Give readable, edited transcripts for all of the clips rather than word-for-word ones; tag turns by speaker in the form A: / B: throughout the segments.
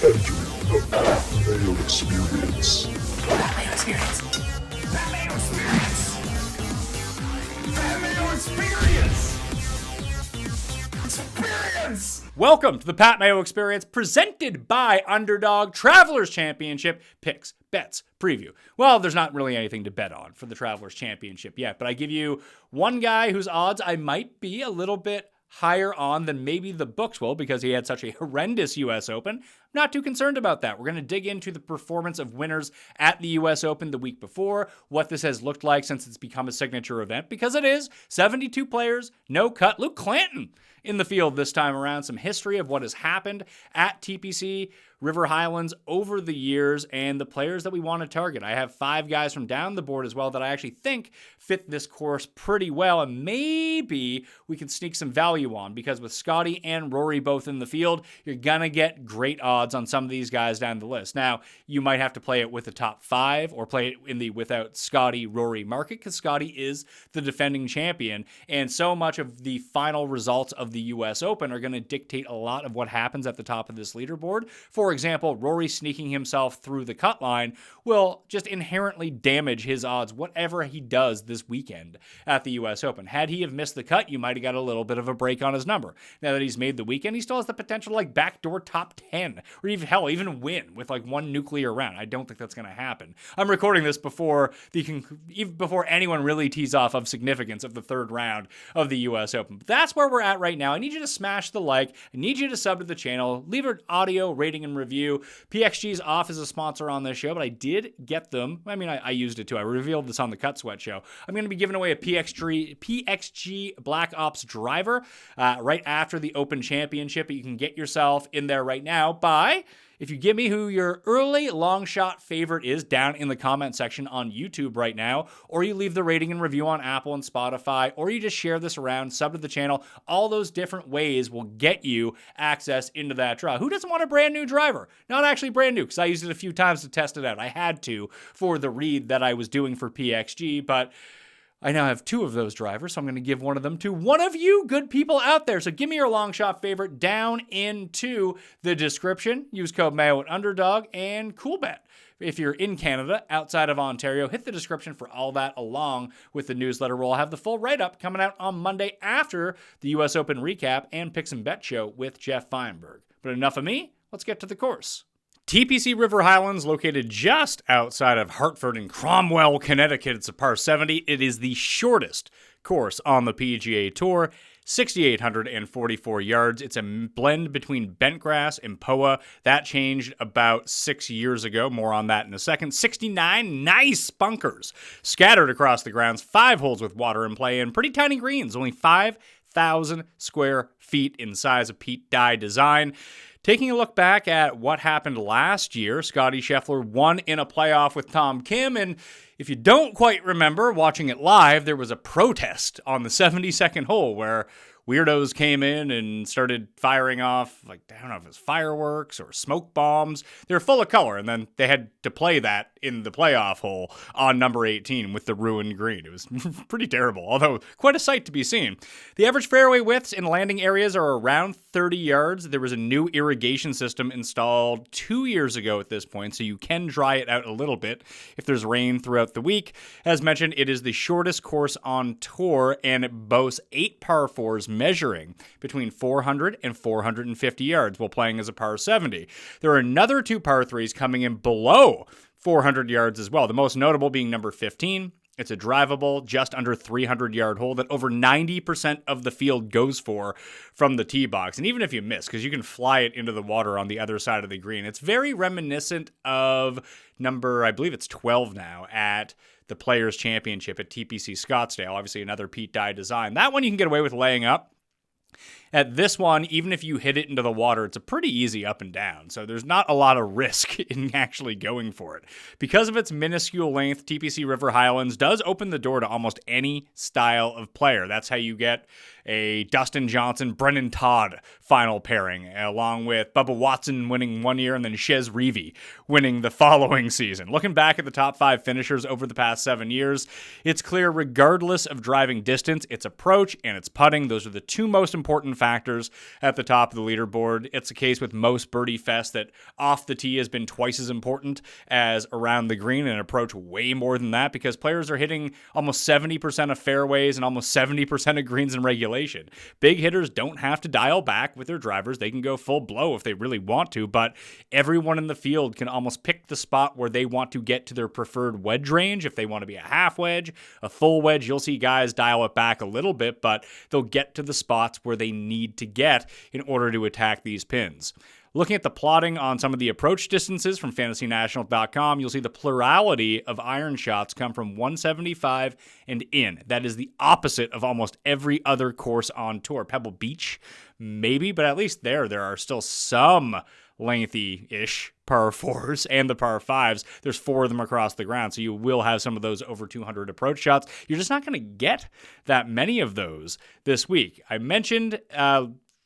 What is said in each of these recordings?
A: Entering the Mayo Experience.
B: Mayo Experience. Mayo Experience. Mayo Experience. Experience.
C: Welcome to the Pat Mayo Experience, presented by Underdog Travelers Championship Picks, Bets, Preview. Well, there's not really anything to bet on for the Travelers Championship yet, but I give you one guy whose odds I might be a little bit higher on than maybe the books will because he had such a horrendous U.S. Open. I'm not too concerned about that. We're going to dig into the performance of winners at the U.S. Open the week before, what this has looked like since it's become a signature event, because it is 72 players, no cut. Luke Clanton in the field this time around. Some history of what has happened at TPC River Highlands over the years and the players that we want to target. I have 5 guys from down the board as well that I actually think fit this course pretty well, and maybe we can sneak some value on, because with Scotty and Rory both in the field, you're going to get great odds on some of these guys down the list. Now, you might have to play it with the top 5 or play it in the without Scotty, Rory market, because Scotty is the defending champion, and so much of the final results of the U.S. Open are going to dictate a lot of what happens at the top of this leaderboard. For example, Rory sneaking himself through the cut line will just inherently damage his odds, whatever he does this weekend at the U.S. Open. Had he have missed the cut, you might have got a little bit of a break on his number. Now that he's made the weekend, he still has the potential to backdoor top 10, or even win with one nuclear round. I don't think that's going to happen. I'm recording this before anyone really tees off of significance of the third round of the U.S. Open. But that's where we're at right now. I need you to smash the like. I need you to sub to the channel. Leave an audio rating and review. PXG's off as a sponsor on this show, but I did get them. I used it too. I revealed this on the Cut Sweat show. I'm going to be giving away a PXG Black Ops driver right after the Open Championship. You can get yourself in there right now by, if you give me who your early long shot favorite is down in the comment section on YouTube right now, or you leave the rating and review on Apple and Spotify, or you just share this around, sub to the channel, all those different ways will get you access into that draw. Who doesn't want a brand new driver? Not actually brand new, because I used it a few times to test it out. I had to for the read that I was doing for PXG, but I now have 2 of those drivers, so I'm going to give one of them to one of you good people out there. So give me your long shot favorite down into the description. Use code Mayo at Underdog and CoolBet. If you're in Canada, outside of Ontario, hit the description for all that along with the newsletter. We'll have the full write-up coming out on Monday after the U.S. Open recap and Picks and Bet show with Jeff Feinberg. But enough of me. Let's get to the course. TPC River Highlands, located just outside of Hartford in Cromwell, Connecticut. It's a par 70. It is the shortest course on the PGA Tour, 6,844 yards. It's a blend between bentgrass and POA. That changed about 6 years ago. More on that in a second. 69 nice bunkers scattered across the grounds. 5 holes with water in play and pretty tiny greens. Only 5,000 square feet in size, a Pete Dye design. Taking a look back at what happened last year, Scotty Scheffler won in a playoff with Tom Kim, and if you don't quite remember watching it live, there was a protest on the 72nd hole where weirdos came in and started firing off, I don't know if it was fireworks or smoke bombs. They were full of color, and then they had to play that in the playoff hole on number 18 with the ruined green. It was pretty terrible, although quite a sight to be seen. The average fairway widths in landing areas are around 30 yards. There was a new irrigation system installed 2 years ago at this point, so you can dry it out a little bit if there's rain throughout the week. As mentioned, it is the shortest course on tour, and it boasts 8 par 4s measuring between 400 and 450 yards while playing as a par 70. There are another 2 par 3s coming in below 400 yards as well, the most notable being number 15. It's a drivable, just under 300-yard hole that over 90% of the field goes for from the tee box. And even if you miss, because you can fly it into the water on the other side of the green, it's very reminiscent of number, I believe it's 12 now, at the Players' Championship at TPC Scottsdale. Obviously, another Pete Dye design. That one you can get away with laying up. At this one, even if you hit it into the water, it's a pretty easy up and down, so there's not a lot of risk in actually going for it. Because of its minuscule length, TPC River Highlands does open the door to almost any style of player. That's how you get a Dustin Johnson, Brennan Todd final pairing, along with Bubba Watson winning one year and then Chez Reavie winning the following season. Looking back at the top 5 finishers over the past 7 years, it's clear regardless of driving distance, its approach and its putting, those are the 2 most important factors at the top of the leaderboard. It's a case with most birdie fests that off the tee has been twice as important as around the green, and approach way more than that because players are hitting almost 70% of fairways and almost 70% of greens in regulation. Big hitters don't have to dial back with their drivers. They can go full blow if they really want to, but everyone in the field can almost pick the spot where they want to get to their preferred wedge range. If they want to be a half wedge, a full wedge, you'll see guys dial it back a little bit, but they'll get to the spots where they need to get in order to attack these pins. Looking at the plotting on some of the approach distances from fantasynational.com, you'll see the plurality of iron shots come from 175 and in. That is the opposite of almost every other course on tour. Pebble Beach, maybe, but at least there are still some lengthy-ish par 4s and the par 5s. There's 4 of them across the ground, so you will have some of those over 200 approach shots. You're just not going to get that many of those this week. I mentioned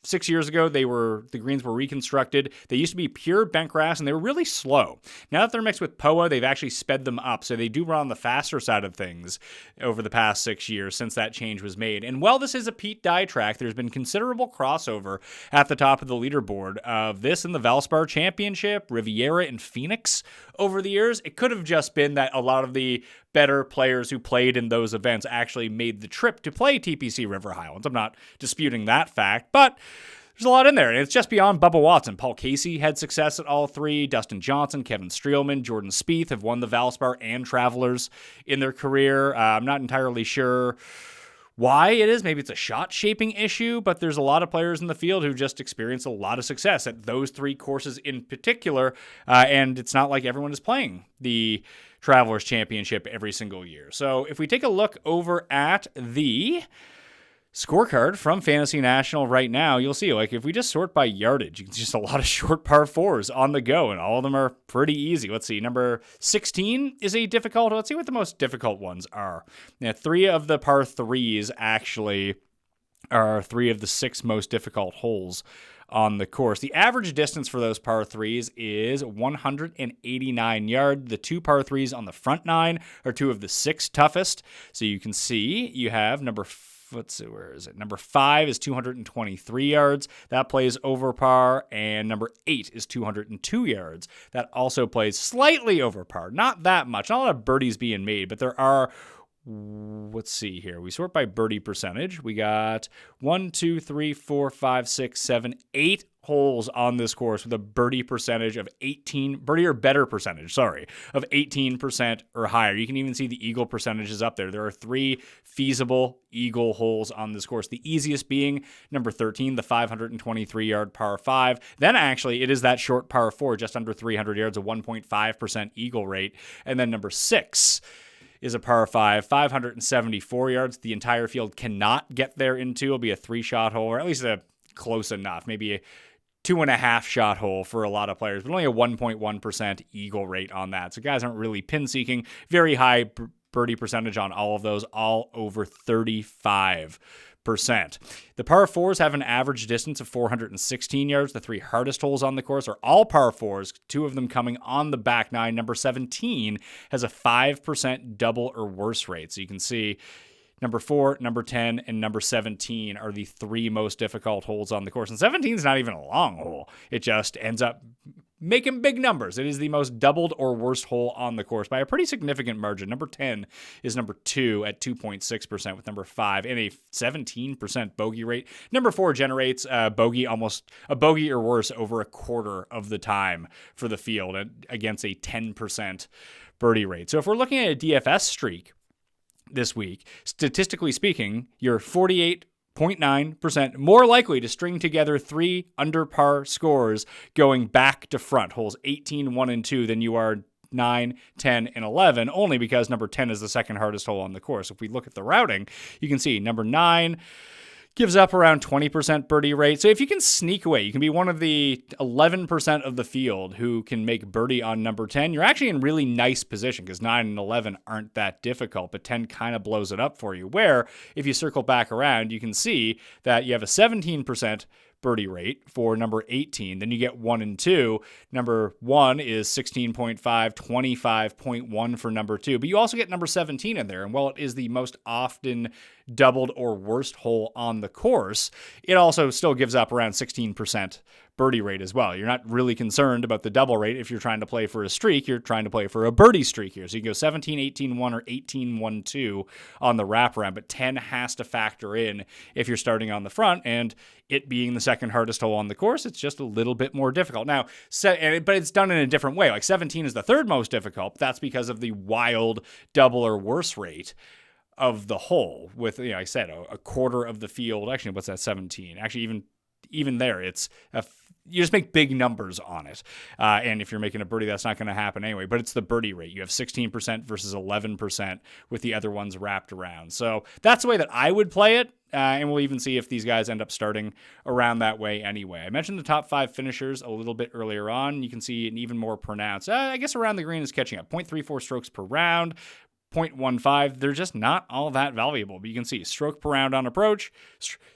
C: 6 years ago, the greens were reconstructed. They used to be pure bent grass, and they were really slow. Now that they're mixed with POA, they've actually sped them up, so they do run on the faster side of things over the past 6 years since that change was made. And while this is a Pete Dye track, there's been considerable crossover at the top of the leaderboard of this and the Valspar Championship, Riviera, and Phoenix over the years. It could have just been that a lot of the better players who played in those events actually made the trip to play TPC River Highlands. I'm not disputing that fact, but there's a lot in there, and it's just beyond Bubba Watson. Paul Casey had success at all three. Dustin Johnson, Kevin Streelman, Jordan Spieth have won the Valspar and Travelers in their career. I'm not entirely sure why it is. Maybe it's a shot shaping issue, but there's a lot of players in the field who just experience a lot of success at those three courses in particular, and it's not like everyone is playing the Travelers Championship every single year. So if we take a look over at the scorecard from Fantasy National right now, you'll see, like, if we just sort by yardage, it's just a lot of short par 4s on the go, and all of them are pretty easy. Let's see, number 16 is a difficult. Let's see what the most difficult ones are. Now, 3 of the par 3s actually are 3 of the 6 most difficult holes on the course. The average distance for those par 3s is 189 yards. The 2 par 3s on the front 9 are 2 of the 6 toughest. So you can see you have number 5 is 223 yards. That plays over par. And number 8 is 202 yards. That also plays slightly over par. Not that much. Not a lot of birdies being made, but there are, let's see here. We sort by birdie percentage. We got 1, 2, 3, 4, 5, 6, 7, 8 holes on this course with a birdie percentage of 18, birdie or better percentage, of 18% or higher. You can even see the eagle percentages up there. There are 3 feasible eagle holes on this course. The easiest being number 13, the 523-yard par 5. Then actually it is that short par 4, just under 300 yards, a 1.5% eagle rate. And then number 6 is a par 5, 574 yards. The entire field cannot get there into. It'll be a 3-shot hole, or at least a close enough, maybe a 2.5 shot hole for a lot of players, but only a 1.1% eagle rate on that. So guys aren't really pin seeking. Very high birdie percentage on all of those, all over 35%. The par 4s have an average distance of 416 yards. The 3 hardest holes on the course are all par 4s, 2 of them coming on the back 9. Number 17 has a 5% double or worse rate. So you can see number 4, number 10, and number 17 are the 3 most difficult holes on the course. And 17 is not even a long hole. It just ends up making big numbers. It is the most doubled or worst hole on the course by a pretty significant margin. Number 10 is number 2 at 2.6%, with number 5 and a 17% bogey rate. Number 4 generates a bogey or worse over a quarter of the time for the field against a 10% birdie rate. So if we're looking at a DFS streak this week, statistically speaking, you're 48.9% more likely to string together 3 under par scores going back to front, holes 18, 1, and 2, than you are 9, 10, and 11, only because number 10 is the second hardest hole on the course. If we look at the routing, you can see number 9 gives up around 20% birdie rate. So if you can sneak away, you can be one of the 11% of the field who can make birdie on number 10. You're actually in really nice position because 9 and 11 aren't that difficult, but 10 kind of blows it up for you. Where if you circle back around, you can see that you have a 17% birdie rate for number 18. Then you get 1 and 2. Number 1 is 16.5, 25.1 for number 2. But you also get number 17 in there. And while it is the most often doubled or worst hole on the course, it also still gives up around 16% birdie rate as well. You're not really concerned about the double rate if you're trying to play for a streak. You're trying to play for a birdie streak here. So you can go 17, 18, 1 or 18, 1, 2 on the wraparound, but 10 has to factor in if you're starting on the front, and it being the second hardest hole on the course, it's just a little bit more difficult. Now, but it's done in a different way. Like 17 is the third most difficult. That's because of the wild double or worse rate of the hole with, I said, a quarter of the field. Actually, what's that, 17? Actually, even there, it's you just make big numbers on it. And if you're making a birdie, that's not going to happen anyway. But it's the birdie rate. You have 16% versus 11% with the other ones wrapped around. So that's the way that I would play it. And we'll even see if these guys end up starting around that way anyway. I mentioned the top 5 finishers a little bit earlier on. You can see an even more pronounced, I guess around the green is catching up. 0.34 strokes per round. 0.15, they're just not all that valuable. But you can see stroke per round on approach,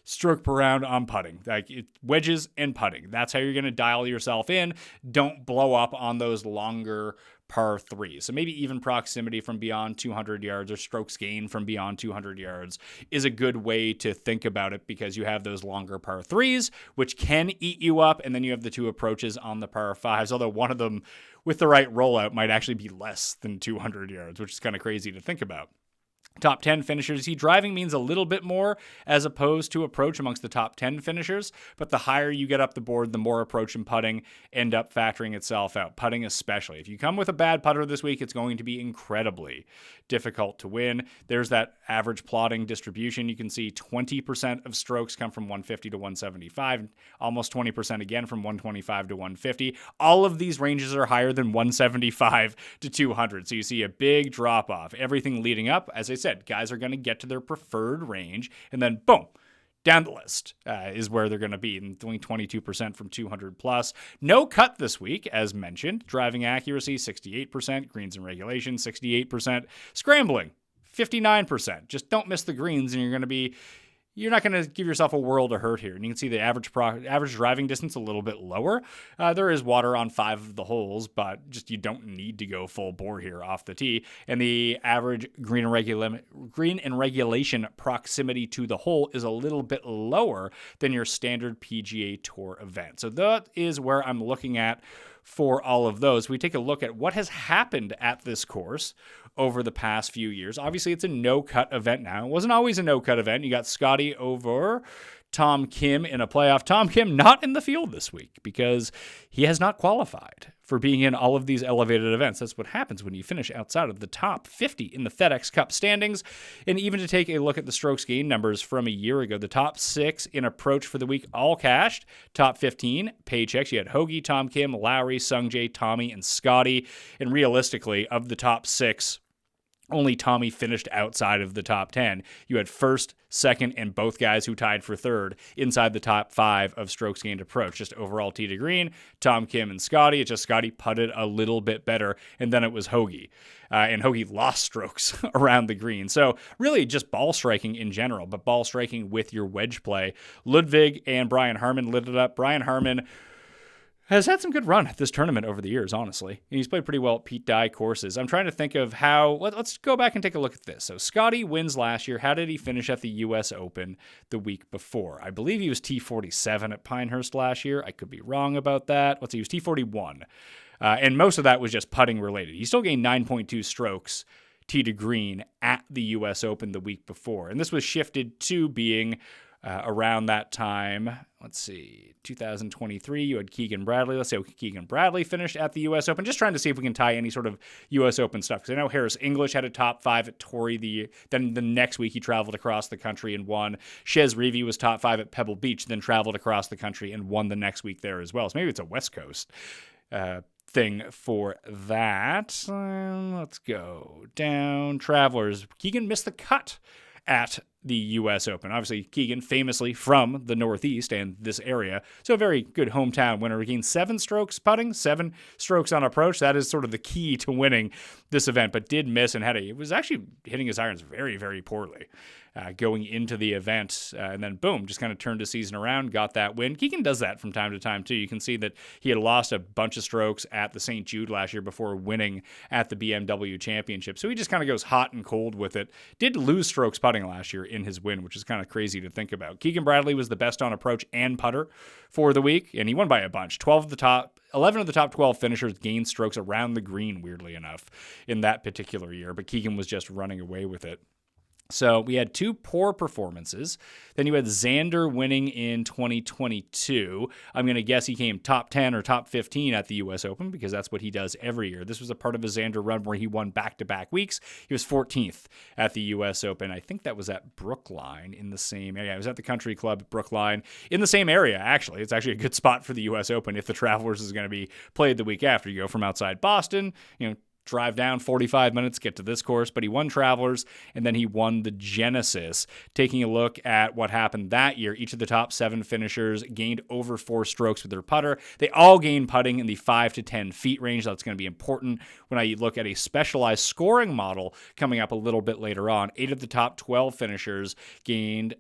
C: stroke per round on putting. Like wedges and putting. That's how you're going to dial yourself in. Don't blow up on those longer par 3s. So maybe even proximity from beyond 200 yards or strokes gained from beyond 200 yards is a good way to think about it, because you have those longer par 3s, which can eat you up. And then you have the 2 approaches on the par 5s, although one of them with the right rollout might actually be less than 200 yards, which is kind of crazy to think about. Top 10 finishers. Driving means a little bit more as opposed to approach amongst the top 10 finishers, but the higher you get up the board, the more approach and putting end up factoring itself out. Putting especially. If you come with a bad putter this week, it's going to be incredibly difficult to win. There's that average plotting distribution. You can see 20% of strokes come from 150 to 175, almost 20% again from 125 to 150. All of these ranges are higher than 175 to 200, so you see a big drop off. Everything leading up, as I said, guys are going to get to their preferred range, and then boom, down the list is where they're going to be, and only 22% from 200 plus. No cut this week, as mentioned. Driving accuracy, 68%. Greens and regulation, 68%. Scrambling, 59%. Just don't miss the greens, and you're not going to give yourself a world of hurt here. And you can see the average driving distance a little bit lower. There is water on 5 of the holes, but just you don't need to go full bore here off the tee. And the average green and regulation proximity to the hole is a little bit lower than your standard PGA Tour event. So that is where I'm looking at for all of those. We take a look at what has happened at this course over the past few years. Obviously, it's a no-cut event now. It wasn't always a no-cut event. You got Scotty over Tom Kim in a playoff. Tom Kim not in the field this week because he has not qualified for being in all of these elevated events. That's what happens when you finish outside of the top 50 in the FedEx Cup standings. And even to take a look at the strokes gained numbers from a year ago, the top 6 in approach for the week all cashed. Top 15 paychecks. You had Hoagie, Tom Kim, Lowry, Sungjae, Tommy, and Scotty. And realistically, of the top 6, only Tommy finished outside of the top 10. You had first, second, and both guys who tied for third inside the top 5 of strokes gained approach. Just overall tee to green, Tom Kim and Scotty. It's just Scotty putted a little bit better, and then it was Hoagie. And Hoagie lost strokes around the green. So really just ball striking in general, but ball striking with your wedge play. Ludwig and Brian Harman lit it up. Brian Harman has had some good run at this tournament over the years, honestly. And he's played pretty well at Pete Dye courses. I'm trying to think of how... Let's go back and take a look at this. So Scotty wins last year. How did he finish at the U.S. Open the week before? I believe he was T47 at Pinehurst last year. I could be wrong about that. He was T41. And most of that was just putting related. He still gained 9.2 strokes tee to green at the U.S. Open the week before. And this was shifted to being... around that time, 2023, you had Keegan Bradley. Let's say Keegan Bradley finished at the U.S. Open. Just trying to see if we can tie any sort of U.S. Open stuff. Because I know Harris English had a top 5 at Torrey. Then the next week he traveled across the country and won. Shez Reavie was top 5 at Pebble Beach, then traveled across the country and won the next week there as well. So maybe it's a West Coast thing for that. Let's go down. Travelers. Keegan missed the cut at the U.S. Open. Obviously, Keegan, famously from the Northeast and this area, so a very good hometown winner. He gained 7 strokes putting, 7 strokes on approach. That is sort of the key to winning this event, but did miss and was actually hitting his irons very, very poorly. going into the event. And then, boom, just kind of turned the season around, got that win. Keegan does that from time to time, too. You can see that he had lost a bunch of strokes at the St. Jude last year before winning at the BMW Championship. So he just kind of goes hot and cold with it. Did lose strokes putting last year in his win, which is kind of crazy to think about. Keegan Bradley was the best on approach and putter for the week, and he won by a bunch. 11 of the top 12 finishers gained strokes around the green, weirdly enough, in that particular year, but Keegan was just running away with it. So we had two poor performances. Then you had Xander winning in 2022. I'm going to guess he came top 10 or top 15 at the U.S. Open because that's what he does every year. This was a part of a Xander run where he won back-to-back weeks. He was 14th at the U.S. Open. I think that was at Brookline in the same area. It was at the Country Club Brookline in the same area, actually. It's actually a good spot for the U.S. Open if the Travelers is going to be played the week after. You go from outside Boston, drive down 45 minutes, get to this course, but he won Travelers, and then he won the Genesis. Taking a look at what happened that year, each of the top 7 finishers gained over 4 strokes with their putter. They all gained putting in the 5 to 10 feet range. That's going to be important when I look at a specialized scoring model coming up a little bit later on. 8 of the top 12 finishers gained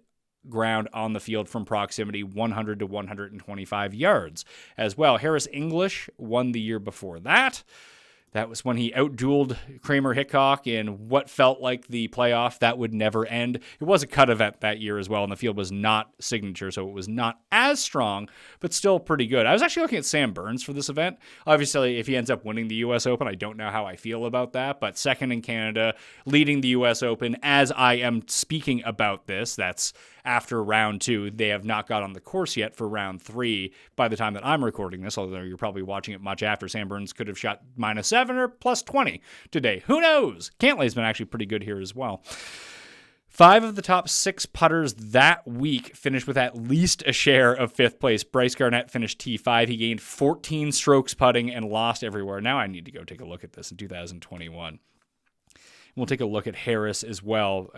C: ground on the field from proximity 100 to 125 yards as well. Harris English won the year before that. That was when he outdueled Kramer Hickok in what felt like the playoff that would never end. It was a cut event that year as well, and the field was not signature, so it was not as strong, but still pretty good. I was actually looking at Sam Burns for this event. Obviously, if he ends up winning the U.S. Open, I don't know how I feel about that, but second in Canada, leading the U.S. Open as I am speaking about this. That's after round 2. They have not got on the course yet for round 3 by the time that I'm recording this, although you're probably watching it much after. Sam Burns could have shot -7 or +20 today. Who knows? Cantlay's been actually pretty good here as well. 5 of the top 6 putters that week finished with at least a share of 5th place. Bryce Garnett finished T5. He gained 14 strokes putting and lost everywhere. Now I need to go take a look at this in 2021. We'll take a look at Harris as well.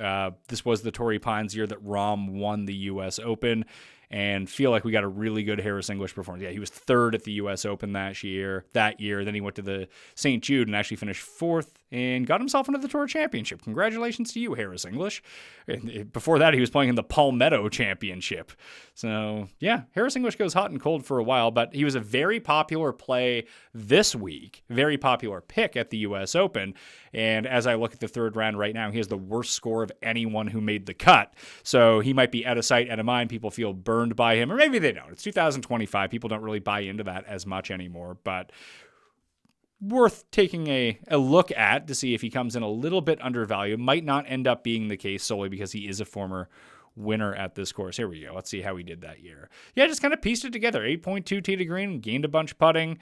C: This was the Torrey Pines year that Rahm won the U.S. Open, and feel like we got a really good Harris English performance. Yeah, he was 3rd at the U.S. Open that year. Then he went to the St. Jude and actually finished 4th and got himself into the Tour Championship. Congratulations to you, Harris English. And before that, he was playing in the Palmetto Championship. So, yeah, Harris English goes hot and cold for a while, but he was a very popular play this week, very popular pick at the U.S. Open. And as I look at the 3rd round right now, he has the worst score of anyone who made the cut. So he might be out of sight, out of mind. People feel burned by him, or maybe they don't. It's 2025. People don't really buy into that as much anymore, but worth taking a look at to see if he comes in a little bit undervalued. Might not end up being the case solely because he is a former winner at this course. Here we go. Let's see how he did that year. Yeah, just kind of pieced it together. 8.2 tee to green, gained a bunch putting.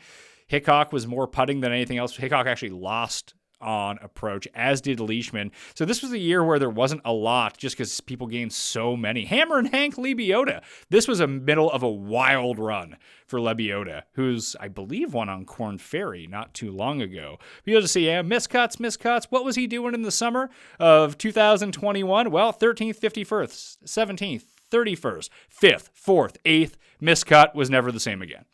C: Hickok was more putting than anything else. Hickok actually lost on approach, as did Leishman. So this was a year where there wasn't a lot just because people gained so many. Hammer and Hank Lebioda. This was a middle of a wild run for Lebioda, who's, I believe, won on Corn Ferry not too long ago. You'll just see, miscuts. What was he doing in the summer of 2021? Well, 13th, 51st, 17th, 31st, 5th, 4th, 8th. Miscut was never the same again.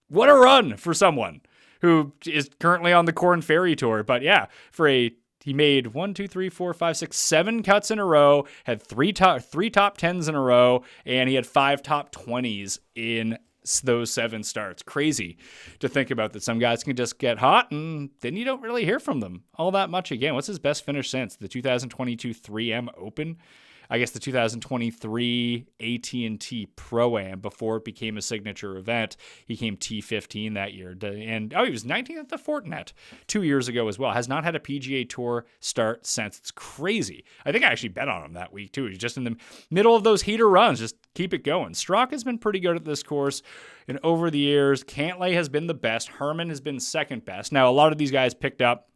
C: What a run for someone who is currently on the Corn Ferry Tour. But yeah, he made 7 cuts in a row, had three top 10s in a row, and he had 5 top 20s in those 7 starts. Crazy to think about that some guys can just get hot and then you don't really hear from them all that much again. What's his best finish since? The 2022 3M Open? I guess the 2023 AT&T Pro-Am before it became a signature event. He came T15 that year. And he was 19th at the Fortinet 2 years ago as well. Has not had a PGA Tour start since. It's crazy. I think I actually bet on him that week too. He's just in the middle of those heater runs. Just keep it going. Straka has been pretty good at this course. And over the years, Cantlay has been the best. Herman has been second best. Now, a lot of these guys picked up,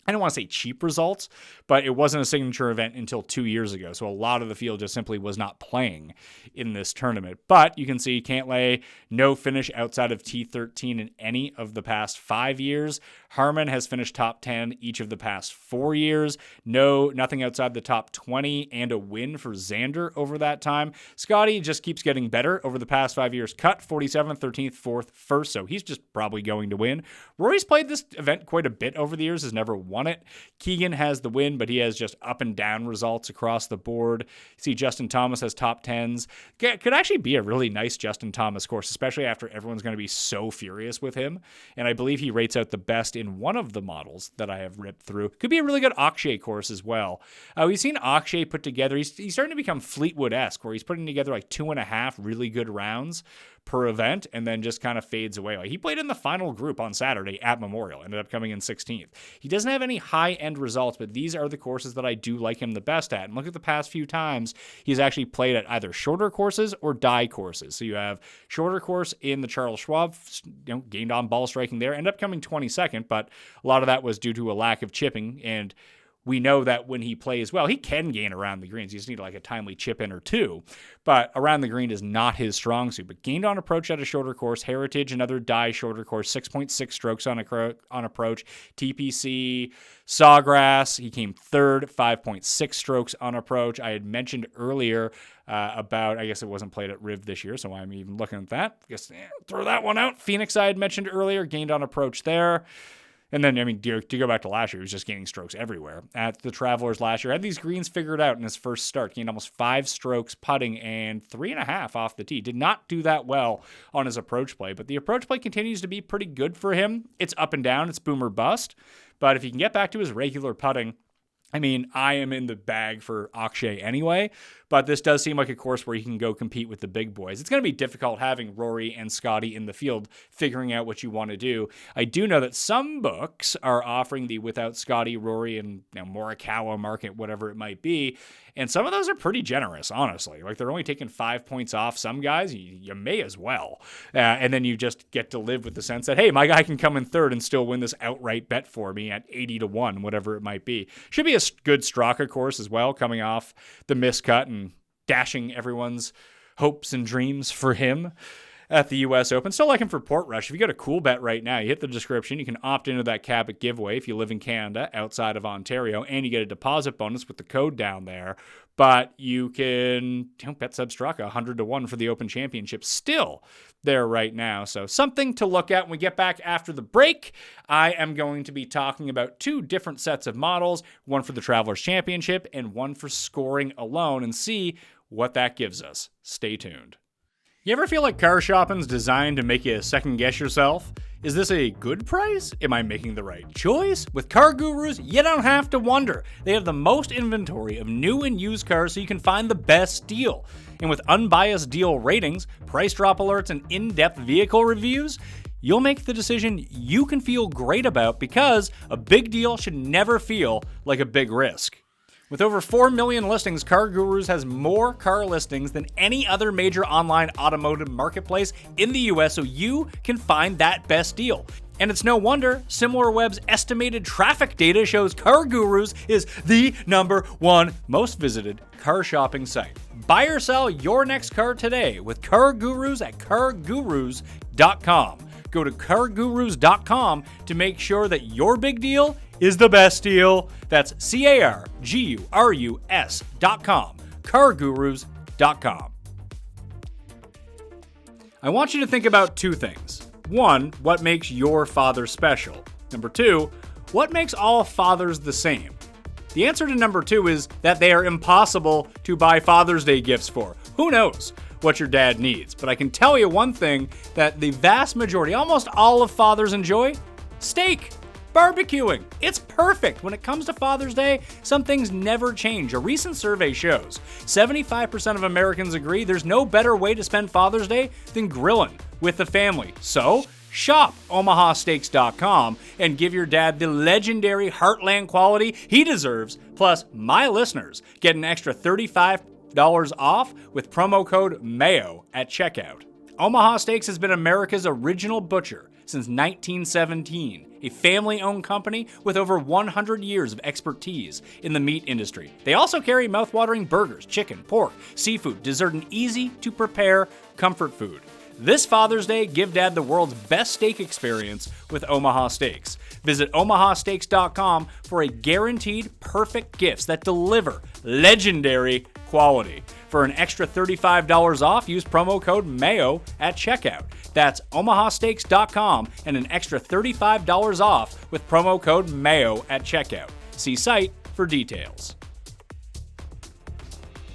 C: I don't want to say cheap results, but it wasn't a signature event until 2 years ago. So a lot of the field just simply was not playing in this tournament. But you can see Cantlay, no finish outside of T13 in any of the past 5 years. Harman has finished top 10 each of the past 4 years. Nothing outside the top 20 and a win for Xander over that time. Scotty just keeps getting better over the past 5 years. Cut 47th, 13th, 4th, 1st. So he's just probably going to win. Rory's played this event quite a bit over the years, has never won won it. Keegan has the win, but he has just up and down results across the board. You see Justin Thomas has top 10s. Could actually be a really nice Justin Thomas course, especially after everyone's going to be so furious with him. And I believe he rates out the best in one of the models that I have ripped through. Could be a really good Akshay course as well. We've seen Akshay put together, he's starting to become Fleetwood-esque, where he's putting together like 2.5 really good rounds per event and then just kind of fades away. Like he played in the final group on Saturday at Memorial, ended up coming in 16th. He doesn't have any high-end results, but these are the courses that I do like him the best at. And look at the past few times he's actually played at either shorter courses or die courses. So you have shorter course in the Charles Schwab, gained on ball striking there, ended up coming 22nd, but a lot of that was due to a lack of chipping, and we know that when he plays well, he can gain around the greens. You just need like a timely chip in or two. But around the green is not his strong suit. But gained on approach at a shorter course. Heritage, another die shorter course. 6.6 strokes on approach. TPC, Sawgrass, he came third. 5.6 strokes on approach. I had mentioned earlier about, I guess it wasn't played at Riv this year, so I'm even looking at that. I guess throw that one out. Phoenix I had mentioned earlier. Gained on approach there. And then, I mean, to go back to last year, he was just gaining strokes everywhere. At the Travelers last year, had these greens figured out in his first start. Gained almost 5 strokes putting and 3.5 off the tee. Did not do that well on his approach play, but the approach play continues to be pretty good for him. It's up and down. It's boom or bust. But if he can get back to his regular putting, I mean, I am in the bag for Akshay anyway, but this does seem like a course where he can go compete with the big boys. It's going to be difficult having Rory and Scotty in the field, figuring out what you want to do. I do know that some books are offering the without Scotty, Rory, and Morikawa market, whatever it might be, and some of those are pretty generous, honestly. Like, they're only taking 5 points off some guys. You may as well. And then you just get to live with the sense that, hey, my guy can come in third and still win this outright bet for me at 80-1, whatever it might be. Should be a good Straka course as well, coming off the miscut and dashing everyone's hopes and dreams for him at the U.S. Open. Still like him for Portrush. If you got a cool bet right now, you hit the description. You can opt into that Cabot giveaway if you live in Canada outside of Ontario, and you get a deposit bonus with the code down there. But you can bet sub Straka 100-1 for the Open Championship still there right now. So something to look at when we get back after the break. I am going to be talking about 2 different sets of models, one for the Travelers Championship and one for scoring alone, and see what that gives us. Stay tuned. You ever feel like car shopping's designed to make you second guess yourself? Is this a good price? Am I making the right choice? With CarGurus, you don't have to wonder. They have the most inventory of new and used cars so you can find the best deal. And with unbiased deal ratings, price drop alerts, and in-depth vehicle reviews, you'll make the decision you can feel great about, because a big deal should never feel like a big risk. With over 4 million listings, CarGurus has more car listings than any other major online automotive marketplace in the US, so you can find that best deal. And it's no wonder SimilarWeb's estimated traffic data shows CarGurus is the #1 most visited car shopping site. Buy or sell your next car today with CarGurus at CarGurus.com. Go to CarGurus.com to make sure that your big deal is the best deal. That's CarGurus.com. CarGurus.com. I want you to think about 2 things. 1, what makes your father special? Number 2, what makes all fathers the same? The answer to number 2 is that they are impossible to buy Father's Day gifts for. Who knows what your dad needs? But I can tell you one thing that the vast majority, almost all of fathers enjoy: steak. Barbecuing. It's perfect. When it comes to Father's Day, some things never change. A recent survey shows 75% of Americans agree there's no better way to spend Father's Day than grilling with the family. So, shop omahasteaks.com and give your dad the legendary Heartland quality he deserves. Plus, my listeners get an extra $35 off with promo code MAYO at checkout. Omaha Steaks has been America's original butcher since 1917, a family-owned company with over 100 years of expertise in the meat industry. They also carry mouth-watering burgers, chicken, pork, seafood, dessert, and easy-to-prepare comfort food. This Father's Day, give Dad the world's best steak experience with Omaha Steaks. Visit omahasteaks.com for a guaranteed perfect gifts that deliver legendary quality. For an extra $35 off, use promo code MAYO at checkout. That's omahasteaks.com and an extra $35 off with promo code MAYO at checkout. See site for details.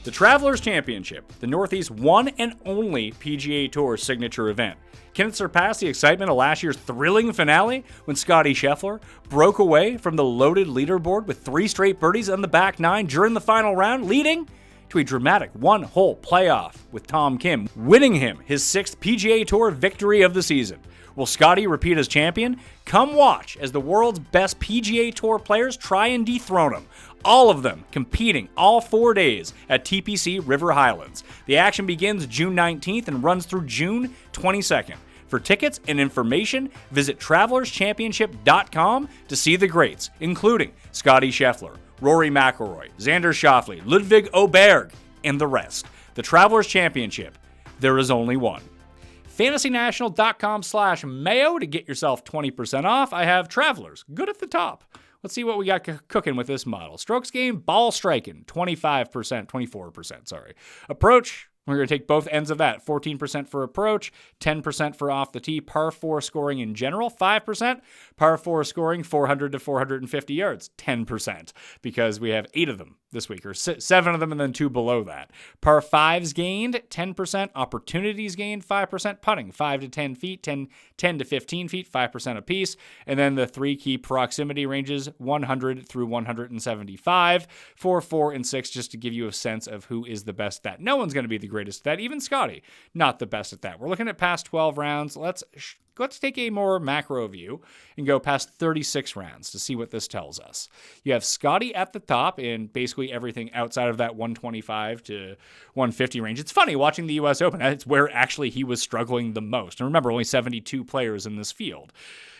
C: The Travelers Championship, the Northeast's one and only PGA Tour signature event. Can it surpass the excitement of last year's thrilling finale when Scottie Scheffler broke away from the loaded leaderboard with 3 straight birdies on the back 9 during the final round, leading to a dramatic one-hole playoff with Tom Kim, winning him his 6th PGA Tour victory of the season? Will Scottie repeat as champion? Come watch as the world's best PGA Tour players try and dethrone him. All of them competing all 4 days at TPC River Highlands. The action begins June 19th and runs through June 22nd. For tickets and information, visit TravelersChampionship.com to see the greats, including Scottie Scheffler, Rory McIlroy, Xander Schauffele, Ludwig Oberg, and the rest. The Travelers Championship. There is only one. FantasyNational.com/Mayo to get yourself 20% off. I have Travelers, good at the top. Let's see what we got cooking with this model. Strokes gained, ball striking, 24%, sorry. Approach, we're going to take both ends of that. 14% for approach, 10% for off the tee. Par 4 scoring in general, 5%. Par 4 scoring, 400 to 450 yards, 10%. Because we have 8 of them this week, or 7 of them and then 2 below that. Par 5s gained, 10%. Opportunities gained, 5%. Putting, 5 to 10 feet, 10 to 15 feet, 5% apiece. And then the 3 key proximity ranges, 100 through 175, 4, 4, and 6, just to give you a sense of who is the best at that. No one's going to be the greatest at that. Even Scottie, not the best at that. We're looking at past 12 rounds. Let's take a more macro view and go past 36 rounds to see what this tells us. You have Scottie at the top in basically everything outside of that 125 to 150 range. It's funny watching the U.S. Open. That's where actually he was struggling the most. And remember, only 72 players in this field.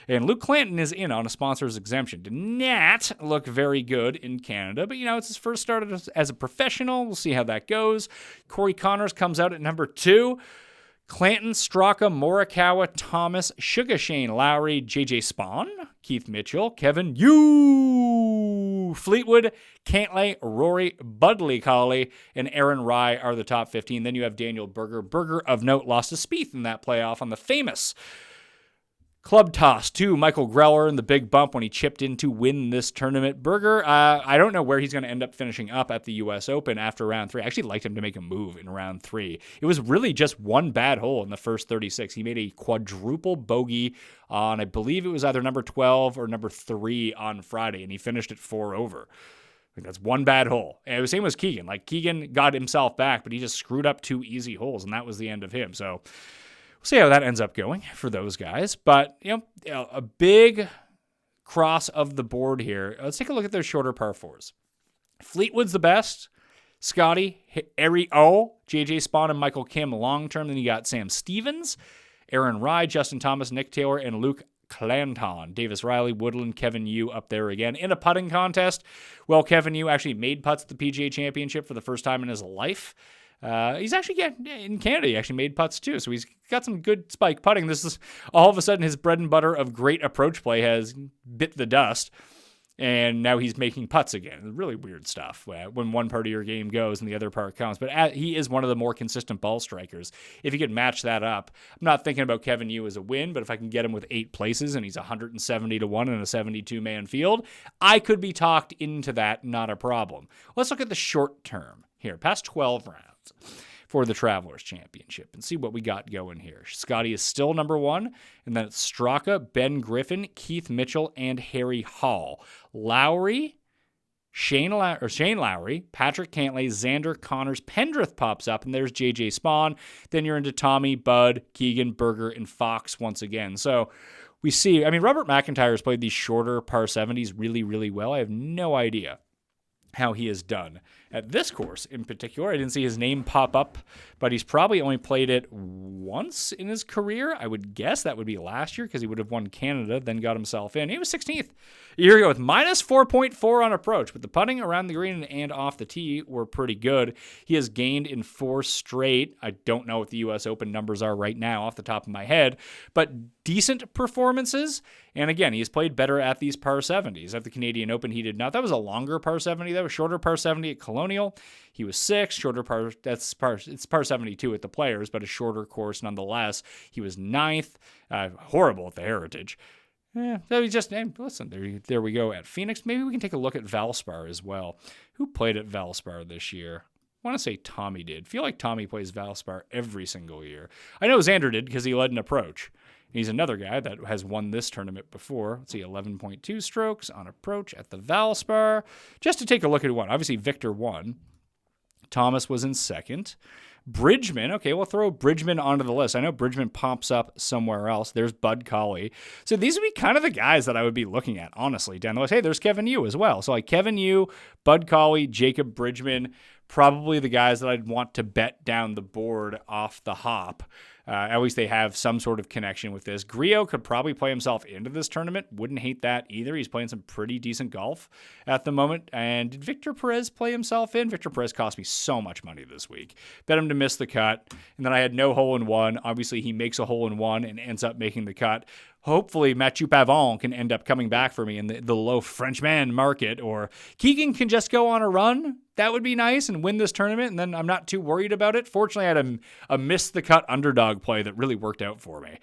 C: And Luke Clanton is in on a sponsor's exemption. Did not look very good in Canada, but it's his first start as a professional. We'll see how that goes. Corey Connors comes out at number 2. Clanton, Straka, Morikawa, Thomas, Sugar Shane Lowry, JJ Spawn, Keith Mitchell, Kevin Yu, Fleetwood, Cantlay, Rory, Budley Colley, and Aaron Rai are the top 15. Then you have Daniel Berger. Berger, of note, lost to Spieth in that playoff on the famous club toss to Michael Greller in the big bump when he chipped in to win this tournament. Berger, I don't know where he's going to end up finishing up at the U.S. Open after round 3. I actually liked him to make a move in round 3. It was really just one bad hole in the first 36. He made a quadruple bogey on, I believe it was either number 12 or number 3 on Friday, and he finished at 4 over. I think that's one bad hole. And the same was Keegan. Keegan got himself back, but he just screwed up 2 easy holes, and that was the end of him. So we'll see how that ends up going for those guys. But, a big cross of the board here. Let's take a look at those shorter par 4s. Fleetwood's the best. Scottie, Ari O, JJ Spawn, and Michael Kim long-term. Then you got Sam Stevens, Aaron Rai, Justin Thomas, Nick Taylor, and Luke Clanton. Davis Riley, Woodland, Kevin Yu up there again. In a putting contest, well, Kevin Yu actually made putts at the PGA Championship for the first time in his life. He's actually, in Canada, he actually made putts too. So he's got some good spike putting. This is all of a sudden his bread and butter of great approach play has bit the dust. And now he's making putts again. Really weird stuff when one part of your game goes and the other part counts. But he is one of the more consistent ball strikers. If you could match that up, I'm not thinking about Kevin Yu as a win, but if I can get him with 8 places and he's 170 to 1 in a 72-man field, I could be talked into that, not a problem. Let's look at the short term here, past 12 rounds for the Travelers Championship and see what we got going here. Scottie is still number 1, and then it's Straka, Ben Griffin, Keith Mitchell, and Harry Hall. Lowry, Shane Lowry, Patrick Cantlay, Xander, Connors, Pendrith pops up, and there's JJ Spawn. Then you're into Tommy, Bud, Keegan, Berger, and Fox once again. So we see, Robert McIntyre has played these shorter par 70s really, really well. I have no idea how he has done at this course in particular. I didn't see his name pop up, but he's probably only played it once in his career. I would guess that would be last year because he would have won Canada, then got himself in. He was 16th a year ago with minus 4.4 on approach, but the putting around the green and off the tee were pretty good. He has gained in 4 straight. I don't know what the U.S. Open numbers are right now off the top of my head, but decent performances. And again, he's played better at these par 70s. At the Canadian Open, he did not. That was a longer par 70, though. was shorter par 70 at Colonial. He was 6th, it's par 72 at the Players, but a shorter course nonetheless. He was 9th, horrible at the Heritage. So he just, listen, there we go at Phoenix. Maybe we can take a look at Valspar as well. Who played at Valspar this year? I want to say Tommy did. Feel like Tommy plays Valspar every single year. I know Xander did because he led an approach. He's another guy that has won this tournament before. Let's see, 11.2 strokes on approach at the Valspar. Just to take a look at who won. Obviously, Victor won. Thomas was in second. Bridgman, okay, we'll throw Bridgman onto the list. I know Bridgman pops up somewhere else. There's Bud Colley. So these would be kind of the guys that I would be looking at, honestly, down the list. Hey, there's Kevin Yu as well. So like Kevin Yu, Bud Colley, Jacob Bridgman, probably the guys that I'd want to bet down the board off the hop. At least they have some sort of connection with this. Griot could probably play himself into this tournament. Wouldn't hate that either. He's playing some pretty decent golf at the moment. And did Victor Perez play himself in? Victor Perez cost me so much money this week. Bet him to miss the cut. And then I had no hole-in-one. Obviously, he makes a hole-in-one and ends up making the cut. Hopefully, Mathieu Pavon can end up coming back for me in the low Frenchman market, or Keegan can just go on a run. That would be nice and win this tournament, and then I'm not too worried about it. Fortunately, I had a miss-the-cut underdog play that really worked out for me.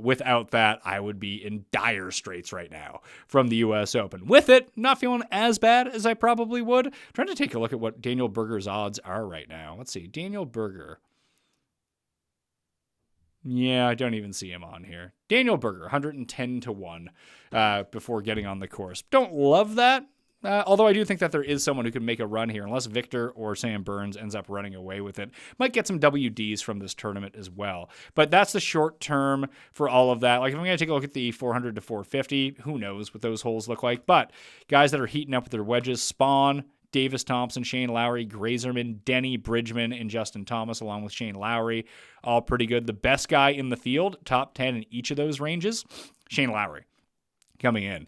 C: Without that, I would be in dire straits right now from the U.S. Open. With it, not feeling as bad as I probably would. Trying to take a look at what Daniel Berger's odds are right now. Let's see, Daniel Berger. Yeah, I don't even see him on here. Daniel Berger, 110-1 before getting on the course. Don't love that, although I do think that there is someone who can make a run here, unless Victor or Sam Burns ends up running away with it. Might get some WDs from this tournament as well. But that's the short term for all of that. Like, if I'm going to take a look at the 400 to 450, who knows what those holes look like. But guys that are heating up with their wedges, Spawn, Davis Thompson, Shane Lowry, Grazerman, Denny, Bridgman, and Justin Thomas, along with Shane Lowry, all pretty good. The best guy in the field, top 10 in each of those ranges, Shane Lowry coming in.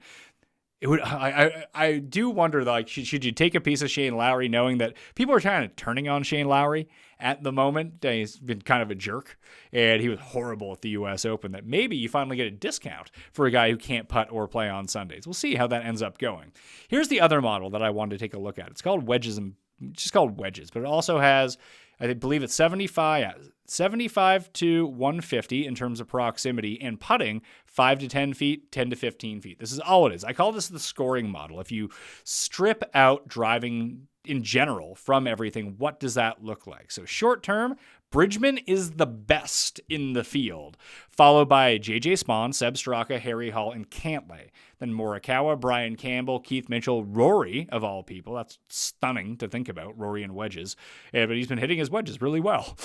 C: I do wonder, like, should you take a piece of Shane Lowry knowing that people are kind of turning on Shane Lowry at the moment? He's been kind of a jerk, and he was horrible at the U.S. Open, that maybe you finally get a discount for a guy who can't putt or play on Sundays. We'll see how that ends up going. Here's the other model that I wanted to take a look at. It's called Wedges, but it also has, I believe it's 75 to 150 in terms of proximity, and putting 5 to 10 feet, 10 to 15 feet. This is all it is. I call this the scoring model. If you strip out driving in general from everything, what does that look like? So short term, Bridgman is the best in the field, followed by J.J. Spaun, Seb Straka, Harry Hall, and Cantlay. Then Morikawa, Brian Campbell, Keith Mitchell, Rory, of all people. That's stunning to think about, Rory and wedges. But he's been hitting his wedges really well.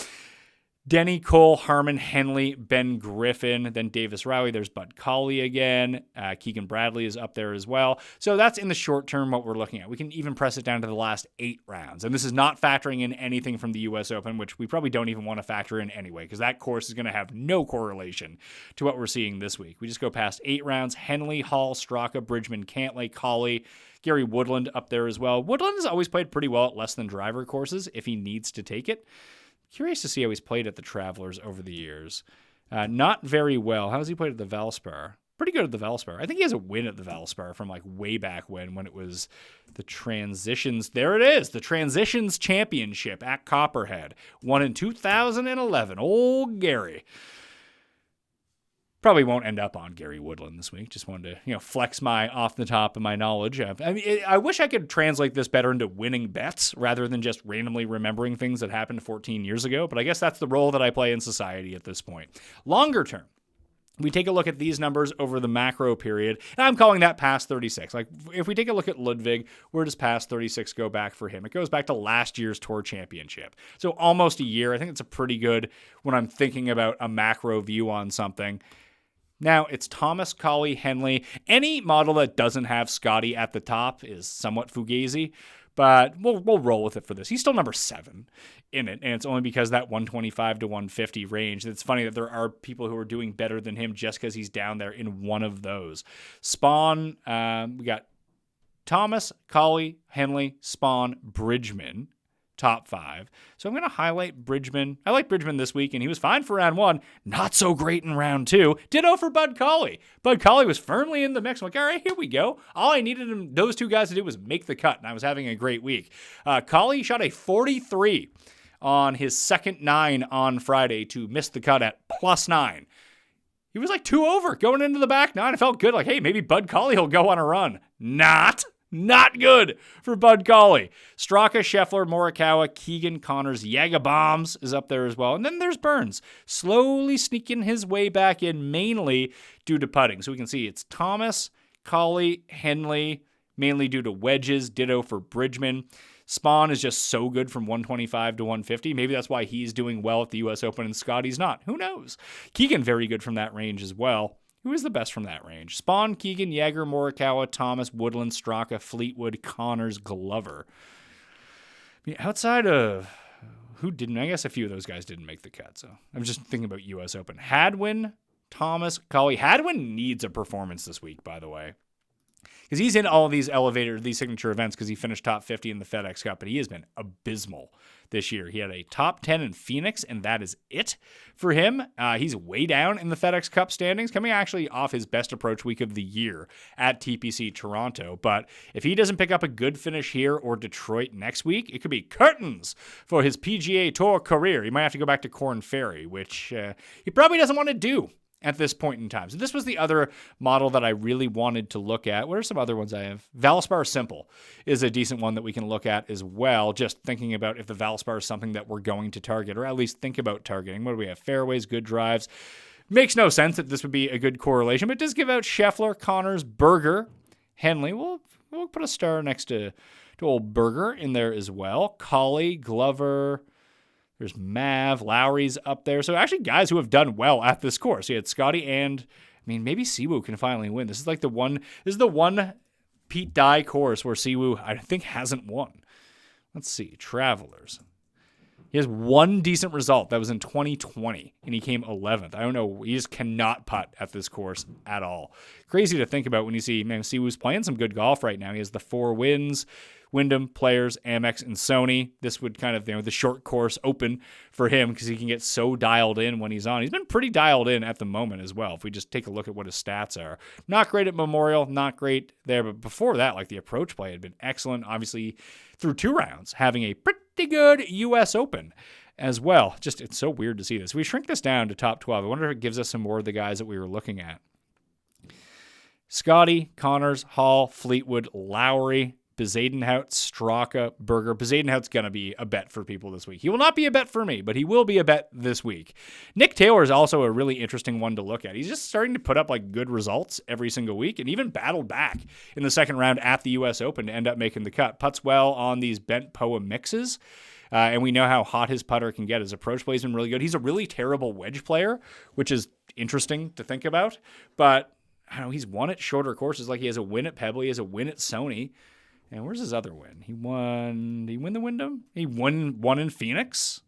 C: Denny, Cole, Harmon, Henley, Ben Griffin, then Davis Riley. There's Bud Colley again. Keegan Bradley is up there as well. So that's in the short term what we're looking at. We can even press it down to the last 8 rounds. And this is not factoring in anything from the U.S. Open, which we probably don't even want to factor in anyway, because that course is going to have no correlation to what we're seeing this week. We just go past 8 rounds. Henley, Hall, Straka, Bridgman, Cantlay, Colley, Gary Woodland up there as well. Woodland has always played pretty well at less than driver courses if he needs to take it. Curious to see how he's played at the Travelers over the years. Not very well. How has he played at the Valspar? Pretty good at the Valspar. I think he has a win at the Valspar from like way back when it was the Transitions. There it is. The Transitions Championship at Copperhead. Won in 2011. Old Gary. Probably won't end up on Gary Woodland this week. Just wanted to, flex my off the top of my knowledge. I mean, I wish I could translate this better into winning bets rather than just randomly remembering things that happened 14 years ago. But I guess that's the role that I play in society at this point. Longer term, we take a look at these numbers over the macro period, and I'm calling that past 36. Like, if we take a look at Ludwig, where does past 36 go back for him? It goes back to last year's Tour Championship. So almost a year. I think it's a pretty good when I'm thinking about a macro view on something. Now, it's Thomas, Colley, Henley. Any model that doesn't have Scotty at the top is somewhat fugazi, but we'll roll with it for this. He's still number 7 in it, and it's only because that 125 to 150 range. It's funny that there are people who are doing better than him just because he's down there in one of those. Spawn, we got Thomas, Colley, Henley, Spawn, Bridgman, top 5. So I'm going to highlight Bridgman. I like Bridgman this week, and he was fine for round 1. Not so great in round 2. Ditto for Bud Colley. Bud Colley was firmly in the mix. I'm like, all right, here we go. All I needed those two guys to do was make the cut, and I was having a great week. Colley shot a 43 on his second 9 on Friday to miss the cut at +9. He was like 2 over going into the back 9. I felt good. Like, hey, maybe Bud Colley will go on a run. Not good for Bud Colley. Straka, Scheffler, Morikawa, Keegan, Connors, Bombs is up there as well. And then there's Burns, slowly sneaking his way back in, mainly due to putting. So we can see it's Thomas, Colley, Henley, mainly due to wedges. Ditto for Bridgman. Spawn is just so good from 125 to 150. Maybe that's why he's doing well at the U.S. Open and Scotty's not. Who knows? Keegan, very good from that range as well. Who is the best from that range? Spawn, Keegan, Jaeger, Morikawa, Thomas, Woodland, Straka, Fleetwood, Connors, Glover. I mean, outside of who didn't, I guess a few of those guys didn't make the cut. So I'm just thinking about U.S. Open. Hadwin, Thomas, Colley. Hadwin needs a performance this week, by the way. Because he's in all of these these signature events because he finished top 50 in the FedEx Cup, but he has been abysmal this year. He had a top 10 in Phoenix, and that is it for him. He's way down in the FedEx Cup standings, coming actually off his best approach week of the year at TPC Toronto. But if he doesn't pick up a good finish here or Detroit next week, it could be curtains for his PGA Tour career. He might have to go back to Corn Ferry, which he probably doesn't want to do at this point in time. So this was the other model that I really wanted to look at. What are some other ones I have? Valspar Simple is a decent one that we can look at as well, just thinking about if the Valspar is something that we're going to target, or at least think about targeting. What do we have? Fairways, good drives. Makes no sense that this would be a good correlation, but it does give out Scheffler, Connors, Berger, Henley. We'll put a star next to old Berger in there as well. Colley, Glover. There's Mav, Lowry's up there. So actually guys who have done well at this course. You had Scotty and, maybe Siwoo can finally win. This is the one Pete Dye course where Siwoo, I think, hasn't won. Let's see. Travelers. He has one decent result. That was in 2020, and he came 11th. I don't know. He just cannot putt at this course at all. Crazy to think about when you see, Siwoo's playing some good golf right now. He has the 4 wins. Wyndham, Players, Amex, and Sony. This would kind of, the short course open for him because he can get so dialed in when he's on. He's been pretty dialed in at the moment as well. If we just take a look at what his stats are. Not great at Memorial, not great there, but before that, the approach play had been excellent. Obviously, through 2 rounds, having a pretty good U.S. Open as well. Just, it's so weird to see this. We shrink this down to top 12. I wonder if it gives us some more of the guys that we were looking at. Scotty, Connors, Hall, Fleetwood, Lowry, Bezadenhout, Straka, Berger. Bezadenhout's going to be a bet for people this week. He will not be a bet for me, but he will be a bet this week. Nick Taylor is also a really interesting one to look at. He's just starting to put up good results every single week and even battled back in the second round at the U.S. Open to end up making the cut. Puts well on these bent POA mixes. And we know how hot his putter can get. His approach play has been really good. He's a really terrible wedge player, which is interesting to think about. But I don't know, he's won at shorter courses. He has a win at Pebble. He has a win at Sony. And where's his other win? Did he win the Wyndham? He won one in Phoenix.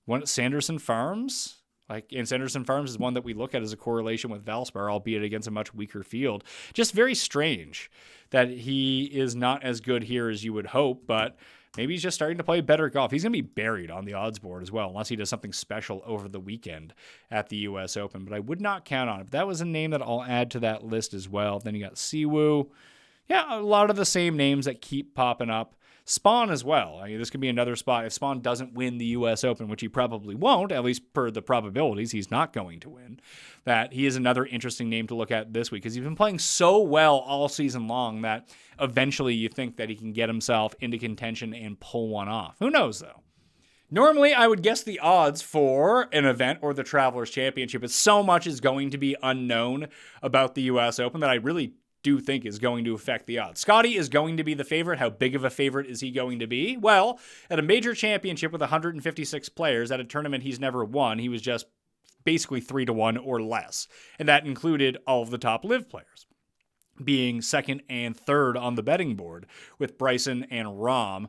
C: One at Sanderson Farms. And Sanderson Farms is one that we look at as a correlation with Valspar, albeit against a much weaker field. Just very strange that he is not as good here as you would hope, but maybe he's just starting to play better golf. He's going to be buried on the odds board as well, unless he does something special over the weekend at the U.S. Open. But I would not count on it. But that was a name that I'll add to that list as well. Then you got Siwoo. Yeah, a lot of the same names that keep popping up. Spawn as well. This could be another spot. If Spawn doesn't win the U.S. Open, which he probably won't, at least per the probabilities, he's not going to win, that he is another interesting name to look at this week because he's been playing so well all season long that eventually you think that he can get himself into contention and pull one off. Who knows, though? Normally, I would guess the odds for an event or the Travelers Championship, but so much is going to be unknown about the U.S. Open that I really do think is going to affect the odds. Scotty is going to be the favorite. How big of a favorite is he going to be? Well, at a major championship with 156 players at a tournament he's never won, he was just basically 3-1 or less. And that included all of the top live players, being second and third on the betting board with Bryson and Rahm.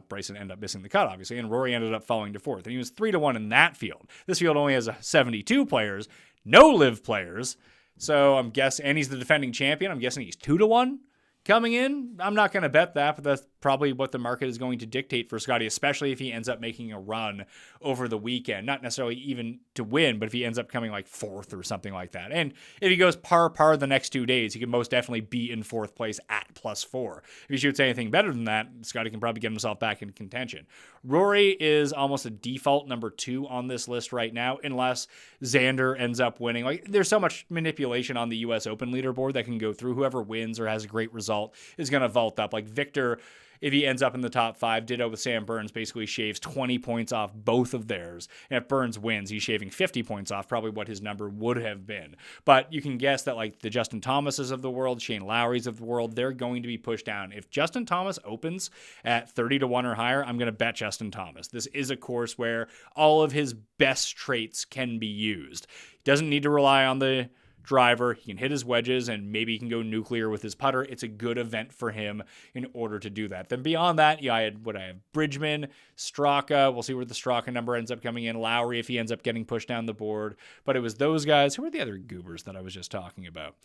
C: Bryson ended up missing the cut, obviously, and Rory ended up falling to fourth. And he was 3-1 in that field. This field only has 72 players, no live players. So I'm guessing, and he's the defending champion. I'm guessing he's 2-1 coming in. I'm not going to bet that, but that's probably what the market is going to dictate for Scotty, especially if he ends up making a run over the weekend. Not necessarily even to win, but if he ends up coming like 4th or something like that. And if he goes par the next 2 days, he can most definitely be in 4th place at +4. If he shoots anything better than that, Scotty can probably get himself back in contention. Rory is almost a default number 2 on this list right now, unless Xander ends up winning. Like, there's so much manipulation on the U.S. Open leaderboard that can go through. Whoever wins or has a great result is going to vault up. Like Victor, if he ends up in the top 5, ditto with Sam Burns, basically shaves 20 points off both of theirs. And if Burns wins, he's shaving 50 points off, probably what his number would have been. But you can guess that like the Justin Thomases of the world, Shane Lowry's of the world, they're going to be pushed down. If Justin Thomas opens at 30-1 or higher, I'm going to bet Justin Thomas. This is a course where all of his best traits can be used. He doesn't need to rely on the driver. He can hit his wedges and maybe he can go nuclear with his putter. It's a good event for him in order to do that. Then beyond that, I have Bridgman, Straka. We'll see where the Straka number ends up coming in. Lowry, if he ends up getting pushed down the board. But it was those guys. Who were the other goobers that I was just talking about?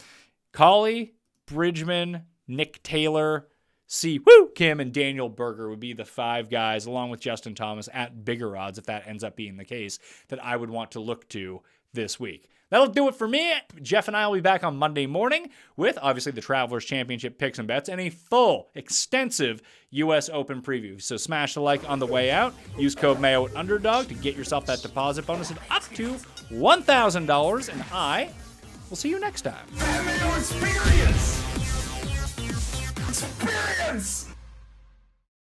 C: Colley, Bridgman, Nick Taylor, Kim, and Daniel Berger would be the 5 guys, along with Justin Thomas, at bigger odds, if that ends up being the case, that I would want to look to this week. That'll do it for me. Jeff and I will be back on Monday morning with, obviously, the Travelers Championship picks and bets and a full, extensive U.S. Open preview. So smash the like on the way out. Use code Mayo at Underdog to get yourself that deposit bonus of up to $1,000. And I will see you next time.
B: Mayo Experience! Experience!